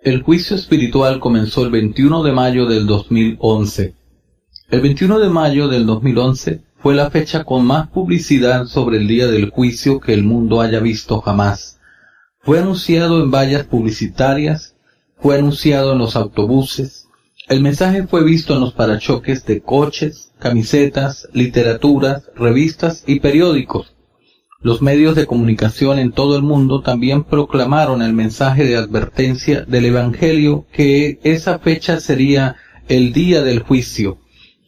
El juicio espiritual comenzó el 21 de mayo del 2011. El 21 de mayo del 2011 fue la fecha con más publicidad sobre el día del juicio que el mundo haya visto jamás. Fue anunciado en vallas publicitarias, fue anunciado en los autobuses, el mensaje fue visto en los parachoques de coches, camisetas, literaturas, revistas y periódicos. Los medios de comunicación en todo el mundo también proclamaron el mensaje de advertencia del Evangelio que esa fecha sería el día del juicio.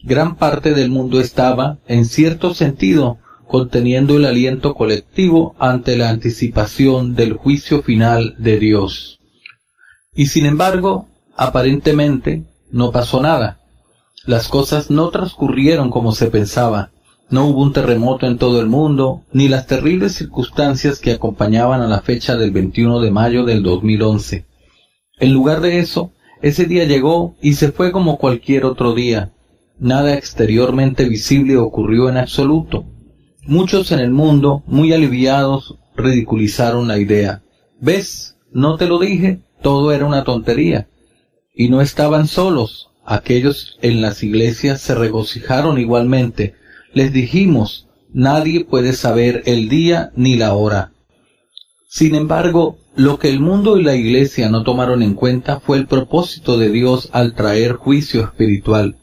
Gran parte del mundo estaba, en cierto sentido, conteniendo el aliento colectivo ante la anticipación del juicio final de Dios. Y sin embargo, aparentemente, no pasó nada. Las cosas no transcurrieron como se pensaba. No hubo un terremoto en todo el mundo, ni las terribles circunstancias que acompañaban a la fecha del 21 de mayo del 2011. En lugar de eso, ese día llegó y se fue como cualquier otro día. Nada exteriormente visible ocurrió en absoluto. Muchos en el mundo, muy aliviados, ridiculizaron la idea. ¿Ves? No te lo dije, todo era una tontería. Y no estaban solos. Aquellos en las iglesias se regocijaron igualmente. Les dijimos, nadie puede saber el día ni la hora. Sin embargo, lo que el mundo y la iglesia no tomaron en cuenta fue el propósito de Dios al traer juicio espiritual.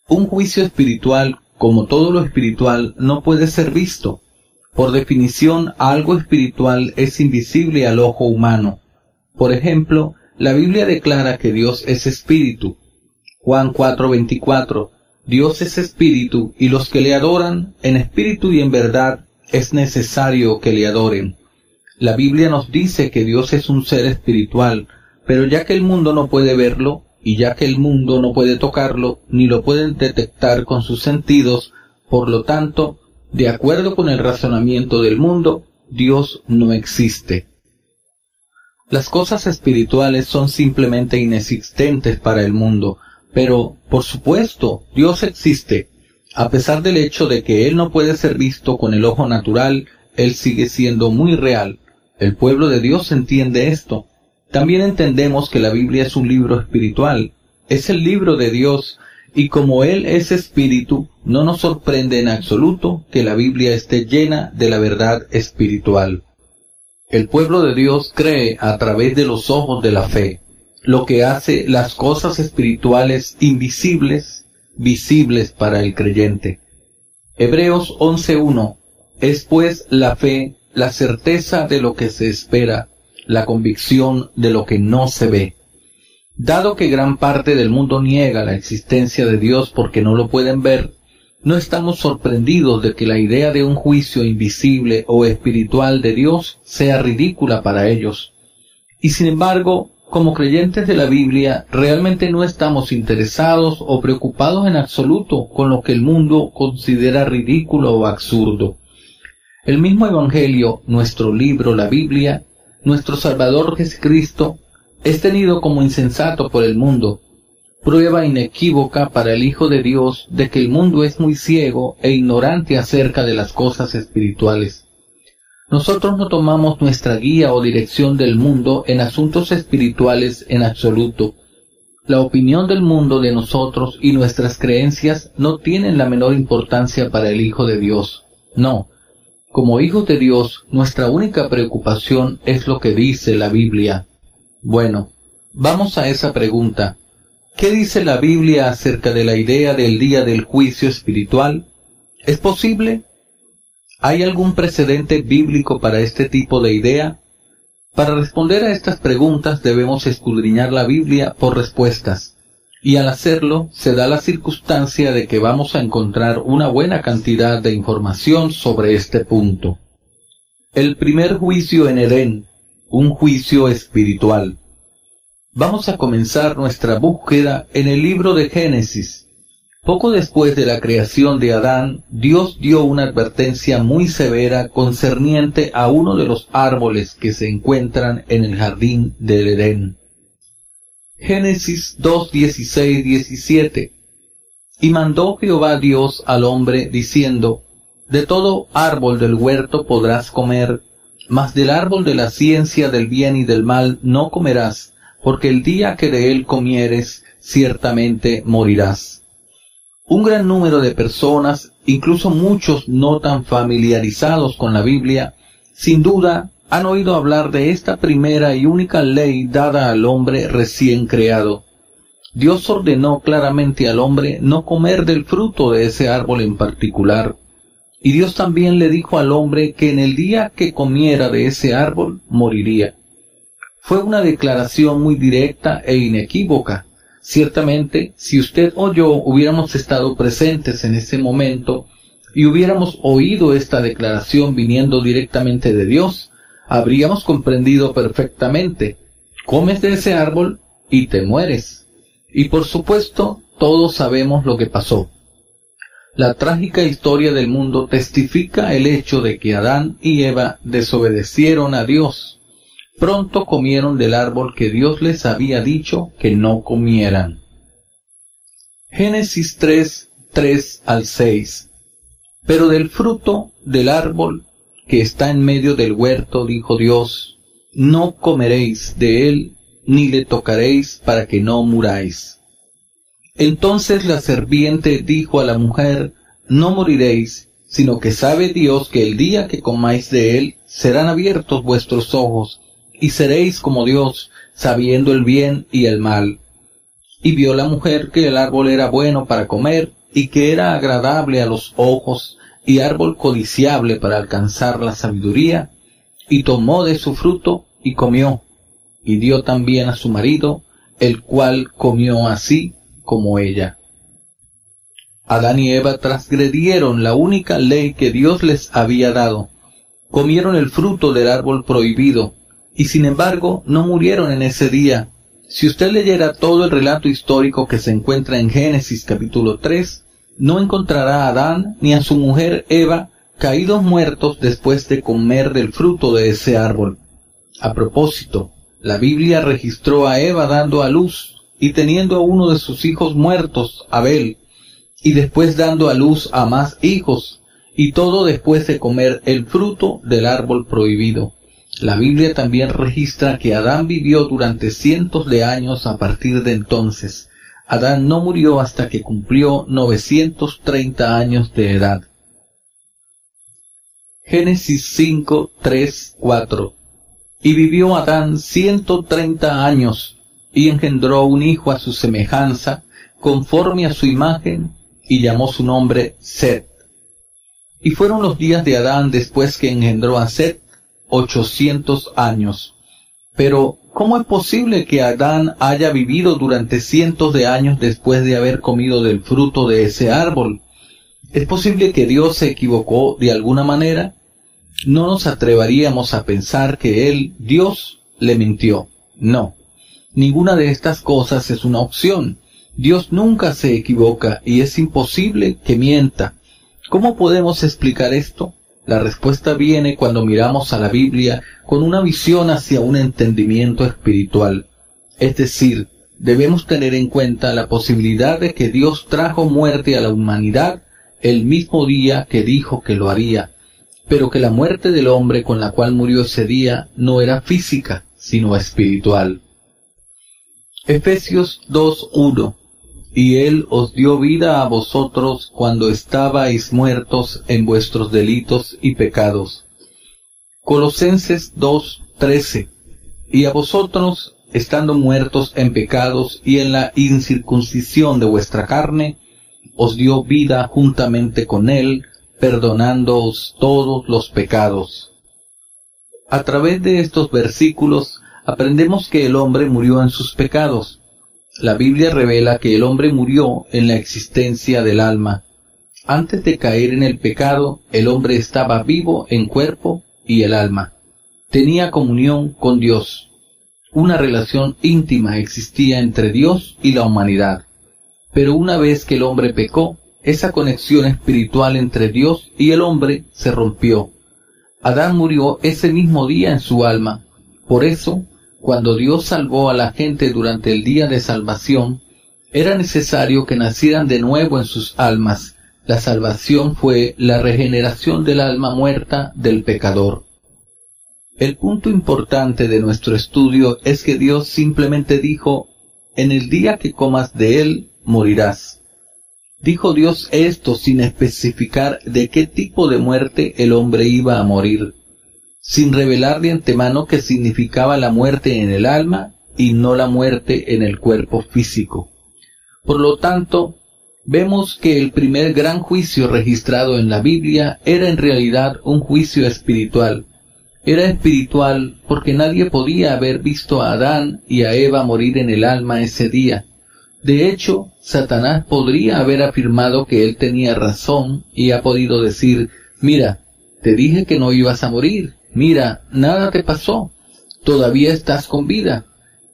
Un juicio espiritual, como todo lo espiritual, no puede ser visto. Por definición, algo espiritual es invisible al ojo humano. Por ejemplo, la Biblia declara que Dios es espíritu. Juan 4:24. Dios es espíritu, y los que le adoran, en espíritu y en verdad, es necesario que le adoren. La Biblia nos dice que Dios es un ser espiritual, pero ya que el mundo no puede verlo, y ya que el mundo no puede tocarlo, ni lo puede detectar con sus sentidos, por lo tanto, de acuerdo con el razonamiento del mundo, Dios no existe. Las cosas espirituales son simplemente inexistentes para el mundo, pero, por supuesto, Dios existe. A pesar del hecho de que Él no puede ser visto con el ojo natural, Él sigue siendo muy real. El pueblo de Dios entiende esto. También entendemos que la Biblia es un libro espiritual. Es el libro de Dios, y como Él es espíritu, no nos sorprende en absoluto que la Biblia esté llena de la verdad espiritual. El pueblo de Dios cree a través de los ojos de la fe, lo que hace las cosas espirituales invisibles, visibles para el creyente. Hebreos 11:1. Es pues la fe, la certeza de lo que se espera, la convicción de lo que no se ve. Dado que gran parte del mundo niega la existencia de Dios porque no lo pueden ver, no estamos sorprendidos de que la idea de un juicio invisible o espiritual de Dios sea ridícula para ellos. Y sin embargo, como creyentes de la Biblia, realmente no estamos interesados o preocupados en absoluto con lo que el mundo considera ridículo o absurdo. El mismo Evangelio, nuestro libro, la Biblia, nuestro Salvador Jesucristo, es tenido como insensato por el mundo, prueba inequívoca para el Hijo de Dios de que el mundo es muy ciego e ignorante acerca de las cosas espirituales. Nosotros no tomamos nuestra guía o dirección del mundo en asuntos espirituales en absoluto. La opinión del mundo de nosotros y nuestras creencias no tienen la menor importancia para el Hijo de Dios. No. Como hijos de Dios, nuestra única preocupación es lo que dice la Biblia. Bueno, vamos a esa pregunta. ¿Qué dice la Biblia acerca de la idea del día del juicio espiritual? ¿Es posible? ¿Hay algún precedente bíblico para este tipo de idea? Para responder a estas preguntas debemos escudriñar la Biblia por respuestas, y al hacerlo se da la circunstancia de que vamos a encontrar una buena cantidad de información sobre este punto. El primer juicio en Edén, un juicio espiritual. Vamos a comenzar nuestra búsqueda en el libro de Génesis. Poco después de la creación de Adán, Dios dio una advertencia muy severa concerniente a uno de los árboles que se encuentran en el jardín del Edén. Génesis 2:16-17. Y mandó Jehová Dios al hombre, diciendo: De todo árbol del huerto podrás comer, mas del árbol de la ciencia del bien y del mal no comerás, porque el día que de él comieres, ciertamente morirás. Un gran número de personas, incluso muchos no tan familiarizados con la Biblia, sin duda han oído hablar de esta primera y única ley dada al hombre recién creado. Dios ordenó claramente al hombre no comer del fruto de ese árbol en particular, y Dios también le dijo al hombre que en el día que comiera de ese árbol moriría. Fue una declaración muy directa e inequívoca. Ciertamente, si usted o yo hubiéramos estado presentes en ese momento y hubiéramos oído esta declaración viniendo directamente de Dios, habríamos comprendido perfectamente: comes de ese árbol y te mueres. Y por supuesto, todos sabemos lo que pasó. La trágica historia del mundo testifica el hecho de que Adán y Eva desobedecieron a Dios. Pronto comieron del árbol que Dios les había dicho que no comieran. Génesis 3, 3 al 6. Pero del fruto del árbol que está en medio del huerto, dijo Dios, no comeréis de él, ni le tocaréis para que no muráis. Entonces la serpiente dijo a la mujer, no moriréis, sino que sabe Dios que el día que comáis de él, serán abiertos vuestros ojos, y seréis como Dios, sabiendo el bien y el mal. Y vio la mujer que el árbol era bueno para comer, y que era agradable a los ojos, y árbol codiciable para alcanzar la sabiduría, y tomó de su fruto, y comió, y dio también a su marido, el cual comió así como ella. Adán y Eva transgredieron la única ley que Dios les había dado. Comieron el fruto del árbol prohibido, y sin embargo no murieron en ese día. Si usted leyera todo el relato histórico que se encuentra en Génesis capítulo 3, no encontrará a Adán ni a su mujer Eva caídos muertos después de comer del fruto de ese árbol. A propósito, la Biblia registró a Eva dando a luz y teniendo a uno de sus hijos muertos, Abel, y después dando a luz a más hijos, y todo después de comer el fruto del árbol prohibido. La Biblia también registra que Adán vivió durante cientos de años a partir de entonces. Adán no murió hasta que cumplió 930 años de edad. Génesis 5, 3, 4. Y vivió Adán 130 años, y engendró un hijo a su semejanza, conforme a su imagen, y llamó su nombre Set. Y fueron los días de Adán después que engendró a Set, 800 años. Pero, ¿cómo es posible que Adán haya vivido durante cientos de años después de haber comido del fruto de ese árbol? ¿Es posible que Dios se equivocó de alguna manera? No nos atreveríamos a pensar que Él, Dios, le mintió. No. Ninguna de estas cosas es una opción. Dios nunca se equivoca y es imposible que mienta. ¿Cómo podemos explicar esto? La respuesta viene cuando miramos a la Biblia con una visión hacia un entendimiento espiritual. Es decir, debemos tener en cuenta la posibilidad de que Dios trajo muerte a la humanidad el mismo día que dijo que lo haría, pero que la muerte del hombre con la cual murió ese día no era física, sino espiritual. Efesios 2:1. Y Él os dio vida a vosotros cuando estabais muertos en vuestros delitos y pecados. Colosenses 2:13. Y a vosotros, estando muertos en pecados y en la incircuncisión de vuestra carne, os dio vida juntamente con Él, perdonándoos todos los pecados. A través de estos versículos aprendemos que el hombre murió en sus pecados. La Biblia revela que el hombre murió en la existencia del alma. Antes de caer en el pecado, el hombre estaba vivo en cuerpo y el alma. Tenía comunión con Dios. Una relación íntima existía entre Dios y la humanidad. Pero una vez que el hombre pecó, esa conexión espiritual entre Dios y el hombre se rompió. Adán murió ese mismo día en su alma. Por eso, cuando Dios salvó a la gente durante el día de salvación, era necesario que nacieran de nuevo en sus almas. La salvación fue la regeneración del alma muerta del pecador. El punto importante de nuestro estudio es que Dios simplemente dijo, en el día que comas de él, morirás. Dijo Dios esto sin especificar de qué tipo de muerte el hombre iba a morir, sin revelar de antemano que significaba la muerte en el alma y no la muerte en el cuerpo físico. Por lo tanto, vemos que el primer gran juicio registrado en la Biblia era en realidad un juicio espiritual. Era espiritual porque nadie podía haber visto a Adán y a Eva morir en el alma ese día. De hecho, Satanás podría haber afirmado que él tenía razón y ha podido decir, mira, te dije que no ibas a morir, mira, nada te pasó, todavía estás con vida.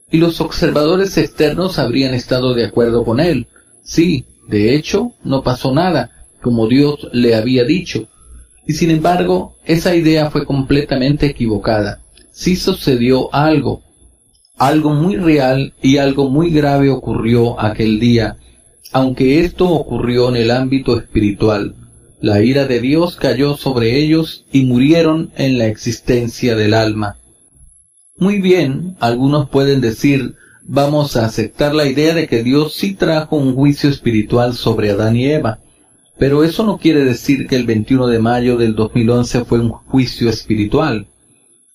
Y los observadores externos habrían estado de acuerdo con él. Sí, de hecho, no pasó nada, como Dios le había dicho. Y sin embargo, esa idea fue completamente equivocada. Sí sucedió algo muy real y algo muy grave ocurrió aquel día, aunque esto ocurrió en el ámbito espiritual. La ira de Dios cayó sobre ellos y murieron en la existencia del alma. Muy bien, algunos pueden decir, vamos a aceptar la idea de que Dios sí trajo un juicio espiritual sobre Adán y Eva. Pero eso no quiere decir que el 21 de mayo del 2011 fue un juicio espiritual.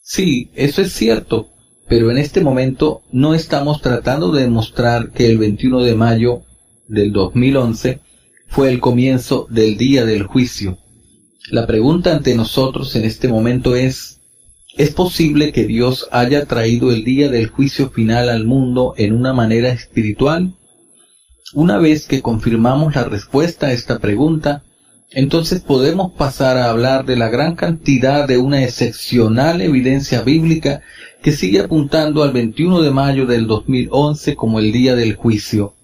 Sí, eso es cierto, pero en este momento no estamos tratando de demostrar que el 21 de mayo del 2011 fue el comienzo del día del juicio. La pregunta ante nosotros en este momento ¿es posible que Dios haya traído el día del juicio final al mundo en una manera espiritual? Una vez que confirmamos la respuesta a esta pregunta, entonces podemos pasar a hablar de la gran cantidad de una excepcional evidencia bíblica que sigue apuntando al 21 de mayo del 2011 como el día del juicio.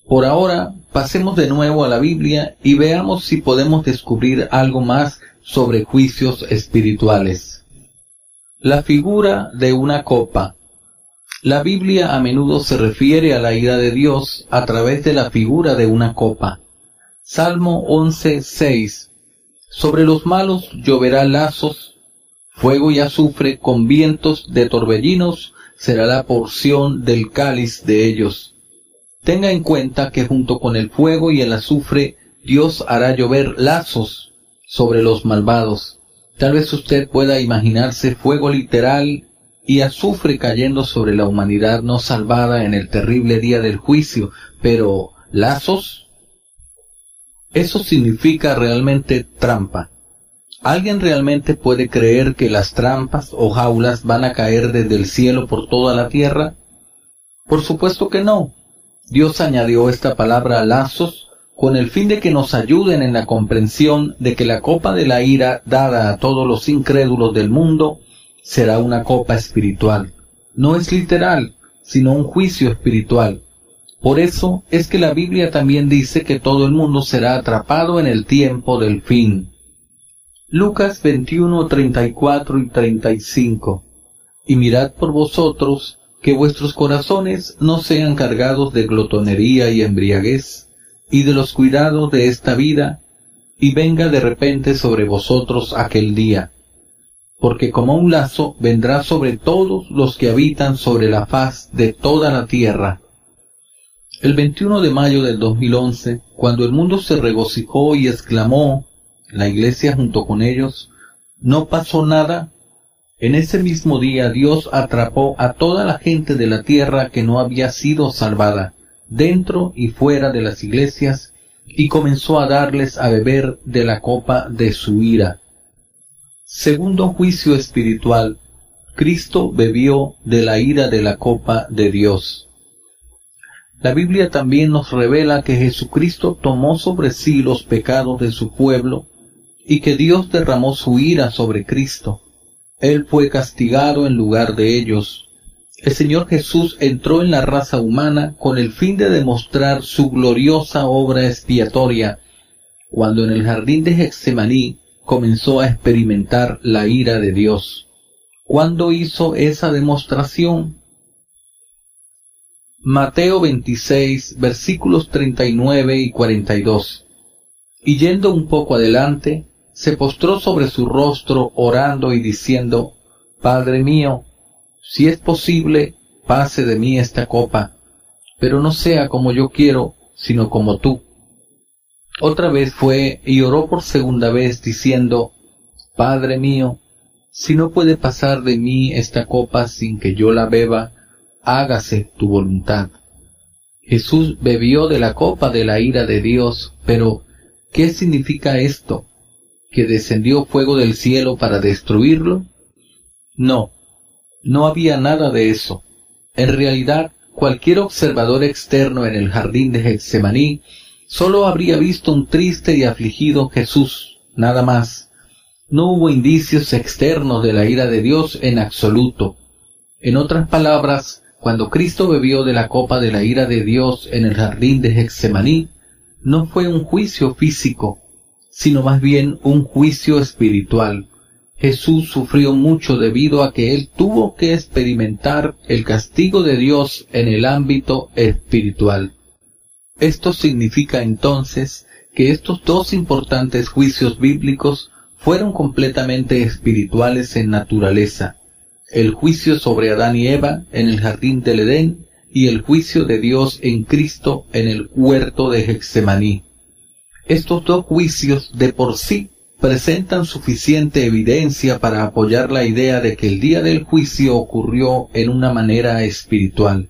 Por ahora, pasemos de nuevo a la Biblia y veamos si podemos descubrir algo más sobre juicios espirituales. La figura de una copa. La Biblia a menudo se refiere a la ira de Dios a través de la figura de una copa. Salmo 11:6. Sobre los malos lloverá lazos, fuego y azufre con vientos de torbellinos será la porción del cáliz de ellos. Tenga en cuenta que junto con el fuego y el azufre, Dios hará llover lazos sobre los malvados. Tal vez usted pueda imaginarse fuego literal y azufre cayendo sobre la humanidad no salvada en el terrible día del juicio, pero ¿lazos? Eso significa realmente trampa. ¿Alguien realmente puede creer que las trampas o jaulas van a caer desde el cielo por toda la tierra? Por supuesto que no. Dios añadió esta palabra lazos con el fin de que nos ayuden en la comprensión de que la copa de la ira dada a todos los incrédulos del mundo será una copa espiritual. No es literal, sino un juicio espiritual. Por eso es que la Biblia también dice que todo el mundo será atrapado en el tiempo del fin. Lucas 21:34 y 35. Y mirad por vosotros que vuestros corazones no sean cargados de glotonería y embriaguez, y de los cuidados de esta vida, y venga de repente sobre vosotros aquel día. Porque como un lazo vendrá sobre todos los que habitan sobre la faz de toda la tierra. El 21 de mayo del 2011, cuando el mundo se regocijó y exclamó, la iglesia junto con ellos, ¿no pasó nada? En ese mismo día Dios atrapó a toda la gente de la tierra que no había sido salvada, dentro y fuera de las iglesias, y comenzó a darles a beber de la copa de su ira. Segundo juicio espiritual, Cristo bebió de la ira de la copa de Dios. La Biblia también nos revela que Jesucristo tomó sobre sí los pecados de su pueblo y que Dios derramó su ira sobre Cristo. Él fue castigado en lugar de ellos. El Señor Jesús entró en la raza humana con el fin de demostrar su gloriosa obra expiatoria, cuando en el jardín de Getsemaní comenzó a experimentar la ira de Dios. ¿Cuándo hizo esa demostración? Mateo 26, versículos 39 y 42. Y yendo un poco adelante, se postró sobre su rostro orando y diciendo, Padre mío, si es posible, pase de mí esta copa, pero no sea como yo quiero, sino como tú. Otra vez fue y oró por segunda vez, diciendo, Padre mío, si no puede pasar de mí esta copa sin que yo la beba, hágase tu voluntad. Jesús bebió de la copa de la ira de Dios, pero ¿qué significa esto? ¿Que descendió fuego del cielo para destruirlo? No, no había nada de eso. En realidad, cualquier observador externo en el jardín de Getsemaní solo habría visto un triste y afligido Jesús, nada más. No hubo indicios externos de la ira de Dios en absoluto. En otras palabras, cuando Cristo bebió de la copa de la ira de Dios en el jardín de Getsemaní, no fue un juicio físico, sino más bien un juicio espiritual. Jesús sufrió mucho debido a que él tuvo que experimentar el castigo de Dios en el ámbito espiritual. Esto significa entonces que estos dos importantes juicios bíblicos fueron completamente espirituales en naturaleza: el juicio sobre Adán y Eva en el jardín del Edén y el juicio de Dios en Cristo en el huerto de Getsemaní. Estos dos juicios de por sí presentan suficiente evidencia para apoyar la idea de que el día del juicio ocurrió en una manera espiritual.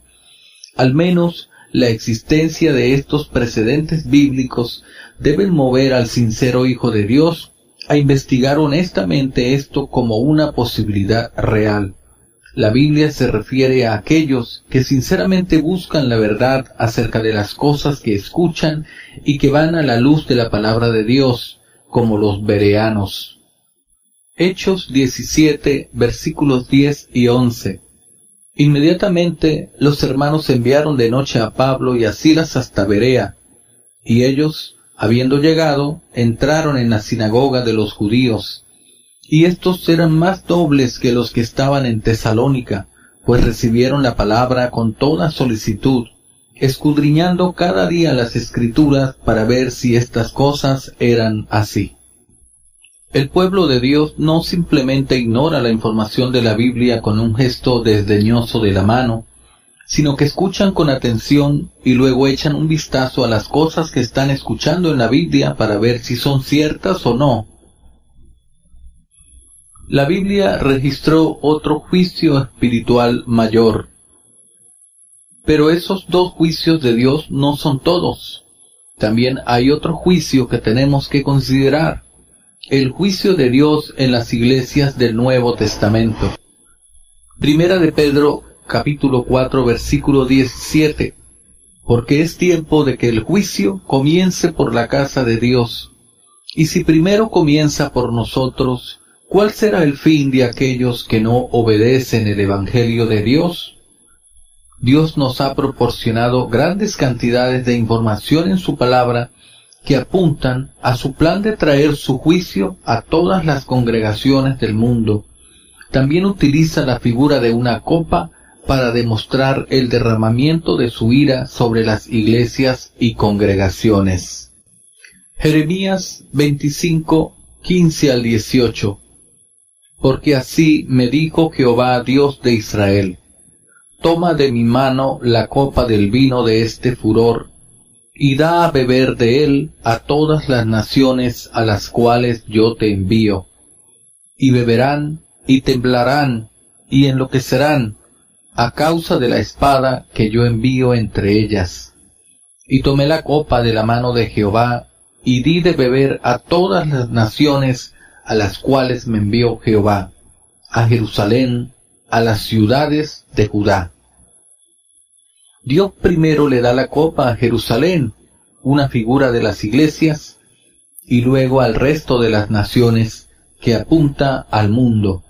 Al menos la existencia de estos precedentes bíblicos deben mover al sincero Hijo de Dios a investigar honestamente esto como una posibilidad real. La Biblia se refiere a aquellos que sinceramente buscan la verdad acerca de las cosas que escuchan y que van a la luz de la palabra de Dios, como los bereanos. Hechos 17, versículos 10 y 11. Inmediatamente los hermanos enviaron de noche a Pablo y a Silas hasta Berea, y ellos, habiendo llegado, entraron en la sinagoga de los judíos. Y estos eran más nobles que los que estaban en Tesalónica, pues recibieron la palabra con toda solicitud, escudriñando cada día las Escrituras para ver si estas cosas eran así. El pueblo de Dios no simplemente ignora la información de la Biblia con un gesto desdeñoso de la mano, sino que escuchan con atención y luego echan un vistazo a las cosas que están escuchando en la Biblia para ver si son ciertas o no. La Biblia registró otro juicio espiritual mayor. Pero esos dos juicios de Dios no son todos. También hay otro juicio que tenemos que considerar: el juicio de Dios en las iglesias del Nuevo Testamento. Primera de Pedro, capítulo 4, versículo 17. Porque es tiempo de que el juicio comience por la casa de Dios. Y si primero comienza por nosotros, ¿cuál será el fin de aquellos que no obedecen el Evangelio de Dios? Dios nos ha proporcionado grandes cantidades de información en su palabra que apuntan a su plan de traer su juicio a todas las congregaciones del mundo. También utiliza la figura de una copa para demostrar el derramamiento de su ira sobre las iglesias y congregaciones. Jeremías 25, 15 al 18. Porque así me dijo Jehová, Dios de Israel: toma de mi mano la copa del vino de este furor, y da a beber de él a todas las naciones a las cuales yo te envío. Y beberán, y temblarán, y enloquecerán, a causa de la espada que yo envío entre ellas. Y tomé la copa de la mano de Jehová, y di de beber a todas las naciones a las cuales me envió Jehová, a Jerusalén, a las ciudades de Judá. Dios primero le da la copa a Jerusalén, una figura de las iglesias, y luego al resto de las naciones, que apunta al mundo.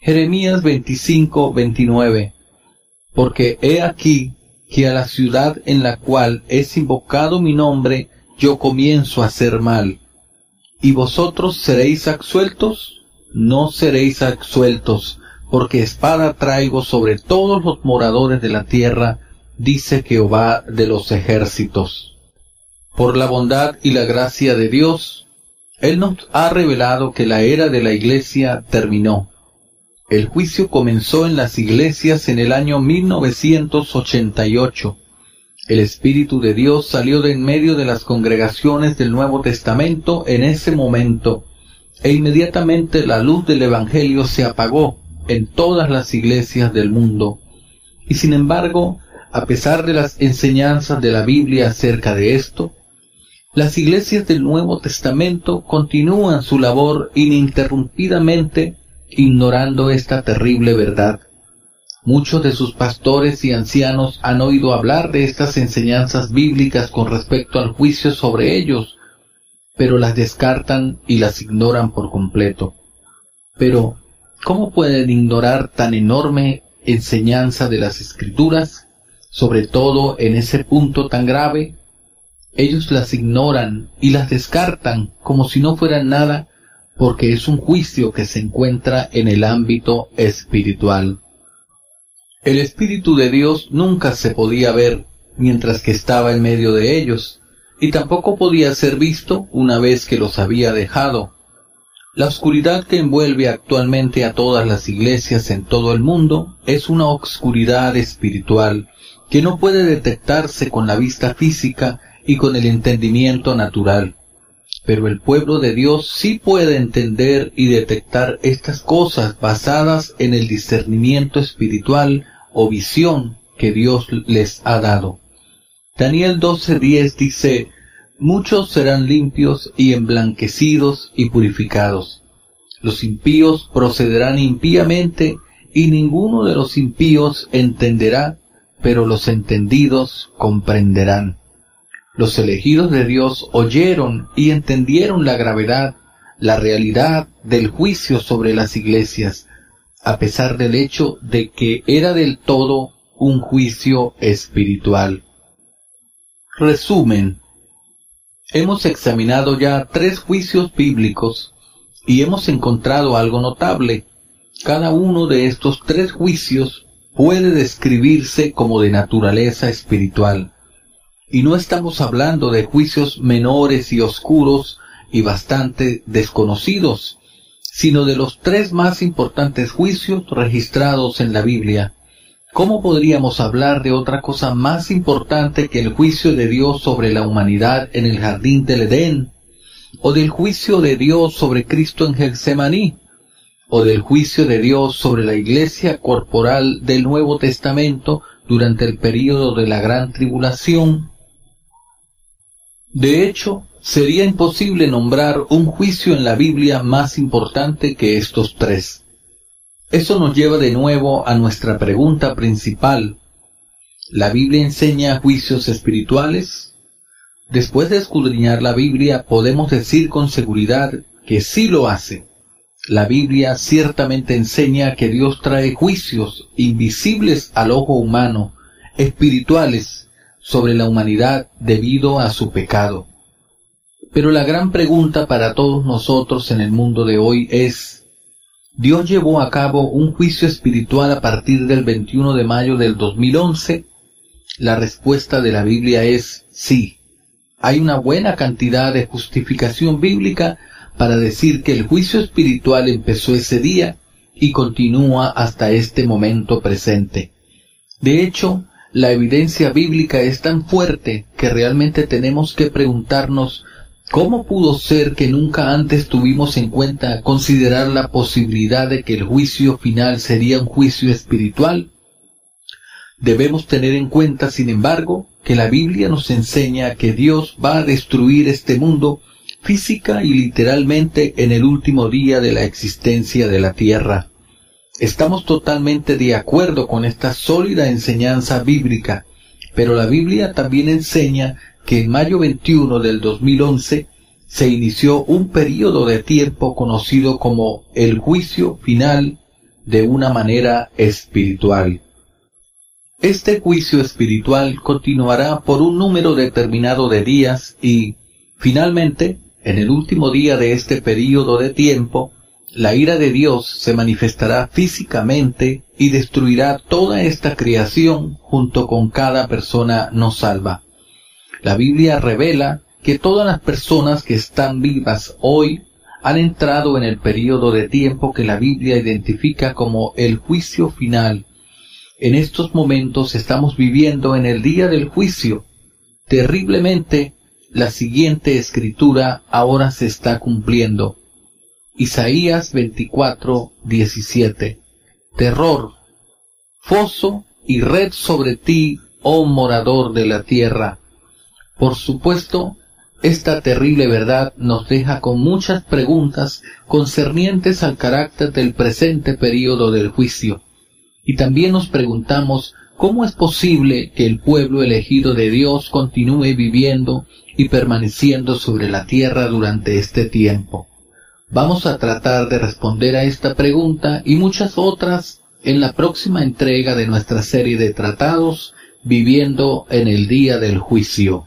Jeremías 25, 29. Porque he aquí que a la ciudad en la cual es invocado mi nombre, yo comienzo a hacer mal. ¿Y vosotros seréis absueltos? No seréis absueltos, porque espada traigo sobre todos los moradores de la tierra, dice Jehová de los ejércitos. Por la bondad y la gracia de Dios, Él nos ha revelado que la era de la Iglesia terminó. El juicio comenzó en las iglesias en el año 1988. El Espíritu de Dios salió de en medio de las congregaciones del Nuevo Testamento en ese momento, e inmediatamente la luz del Evangelio se apagó en todas las iglesias del mundo. Y sin embargo, a pesar de las enseñanzas de la Biblia acerca de esto, las iglesias del Nuevo Testamento continúan su labor ininterrumpidamente, ignorando esta terrible verdad. Muchos de sus pastores y ancianos han oído hablar de estas enseñanzas bíblicas con respecto al juicio sobre ellos, pero las descartan y las ignoran por completo. Pero, ¿cómo pueden ignorar tan enorme enseñanza de las Escrituras, sobre todo en ese punto tan grave? Ellos las ignoran y las descartan como si no fueran nada, porque es un juicio que se encuentra en el ámbito espiritual. El Espíritu de Dios nunca se podía ver mientras que estaba en medio de ellos, y tampoco podía ser visto una vez que los había dejado. La oscuridad que envuelve actualmente a todas las iglesias en todo el mundo es una oscuridad espiritual que no puede detectarse con la vista física y con el entendimiento natural. Pero el pueblo de Dios sí puede entender y detectar estas cosas basadas en el discernimiento espiritual o visión que Dios les ha dado. Daniel 12:10 dice: muchos serán limpios y emblanquecidos y purificados. Los impíos procederán impíamente, y ninguno de los impíos entenderá, pero los entendidos comprenderán. Los elegidos de Dios oyeron y entendieron la gravedad, la realidad del juicio sobre las iglesias, a pesar del hecho de que era del todo un juicio espiritual. Resumen. Hemos examinado ya 3 juicios bíblicos y hemos encontrado algo notable. Cada uno de estos 3 juicios puede describirse como de naturaleza espiritual. Y no estamos hablando de juicios menores y oscuros y bastante desconocidos, sino de los 3 más importantes juicios registrados en la Biblia. ¿Cómo podríamos hablar de otra cosa más importante que el juicio de Dios sobre la humanidad en el jardín del Edén? ¿O del juicio de Dios sobre Cristo en Getsemaní? ¿O del juicio de Dios sobre la iglesia corporal del Nuevo Testamento durante el período de la Gran Tribulación? De hecho, sería imposible nombrar un juicio en la Biblia más importante que estos 3. Eso nos lleva de nuevo a nuestra pregunta principal. ¿La Biblia enseña juicios espirituales? Después de escudriñar la Biblia, podemos decir con seguridad que sí lo hace. La Biblia ciertamente enseña que Dios trae juicios invisibles al ojo humano, espirituales, sobre la humanidad debido a su pecado. Pero la gran pregunta para todos nosotros en el mundo de hoy es: ¿Dios llevó a cabo un juicio espiritual a partir del 21 de mayo del 2011? La respuesta de la Biblia es sí. Hay una buena cantidad de justificación bíblica para decir que el juicio espiritual empezó ese día y continúa hasta este momento presente. De hecho, la evidencia bíblica es tan fuerte que realmente tenemos que preguntarnos ¿cómo pudo ser que nunca antes tuvimos en cuenta considerar la posibilidad de que el juicio final sería un juicio espiritual? Debemos tener en cuenta, sin embargo, que la Biblia nos enseña que Dios va a destruir este mundo física y literalmente en el último día de la existencia de la tierra. Estamos totalmente de acuerdo con esta sólida enseñanza bíblica, pero la Biblia también enseña que en mayo 21 del 2011 se inició un período de tiempo conocido como el juicio final de una manera espiritual. Este juicio espiritual continuará por un número determinado de días y, finalmente, en el último día de este período de tiempo, la ira de Dios se manifestará físicamente y destruirá toda esta creación junto con cada persona no salva. La Biblia revela que todas las personas que están vivas hoy han entrado en el período de tiempo que la Biblia identifica como el juicio final. En estos momentos estamos viviendo en el día del juicio. Terriblemente, la siguiente escritura ahora se está cumpliendo. Isaías 24:17. Terror, foso y red sobre ti, oh morador de la tierra. Por supuesto, esta terrible verdad nos deja con muchas preguntas concernientes al carácter del presente período del juicio. Y también nos preguntamos cómo es posible que el pueblo elegido de Dios continúe viviendo y permaneciendo sobre la tierra durante este tiempo. Vamos a tratar de responder a esta pregunta y muchas otras en la próxima entrega de nuestra serie de tratados, Viviendo en el Día del Juicio.